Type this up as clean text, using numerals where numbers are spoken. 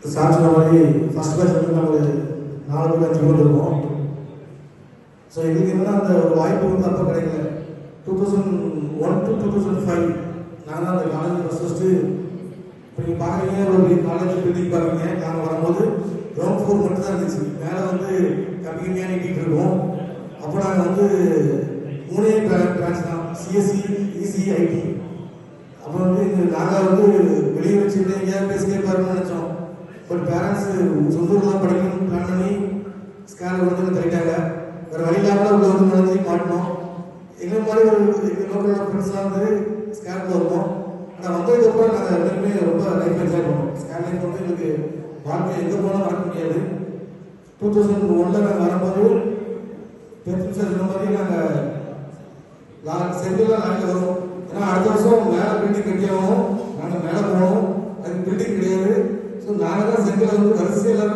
Sir சொன்ன மாதிரி first batch வந்து நாங்கள் 4 பேர் 5 பேர் இருக்கோம். ஸோ எங்களுக்கு என்னன்னா அந்த ஒரு வாய்ப்பு வந்து அப்போ கிடைக்கல. 2001 to 2005 நாங்கள் தான் அந்த காலேஜ் ஃபஸ்ட்டு இப்போ நீங்கள் பார்க்குறீங்க ஒரு காலேஜ் பில்டிங் பார்க்குறீங்க. நாங்கள் வரும்போது கிரவுண்ட் ஃப்ளோர் மட்டும் தான் இருந்துச்சு. மேலே வந்து கம்மியாக நீட்டிகிட்டு இருக்கோம். அப்போ நாங்கள் வந்து 3 பிரான்ச் தான், சிஎஸ்சி, இசி, ஐடி. அப்புறம் வந்து நாங்கள் வந்து வெளியே வச்சு எங்கேயாவது பேசி கேட்பாருன்னு நினச்சோம். பட் பேரண்ட்ஸ் சொந்த ஊரில் தான் படிக்கணும்னு பிளான் பண்ணி ஸ்கேனர் வந்து தள்ளிட்டாங்க. வேறு வழி இல்லாமல் உள்ள வந்து நுழைஞ்சி மாட்டினோம். எங்கள் மாதிரி ஒரு எங்கள் லோக்கல் ஃப்ரெண்ட்ஸ்லாம் வந்து ஸ்கேனில் வருவோம். ஆனால் வந்ததுக்கப்புறம் நாங்கள் எல்லாருமே ரொம்ப லைஃப் என்ஜாய் பண்ணோம். ஸ்கேன் லைஃப் வந்து எங்களுக்கு வாழ்க்கை எங்கே போனால் மறக்க முடியாது. 2001 நாங்கள் வரும்போது பெருசு சார் சொன்ன மாதிரி நாங்கள் செங்கல்லாம் நாங்கள் வரும். ஏன்னா அடுத்த வருஷம் மேலே பில்டிங் கட்டியாகும். நாங்கள் மேலே போகணும். அதுக்கு பில்டிங் கிடையாது. ஸோ நாங்கள் தான் செங்கலை வந்து வரிசையில்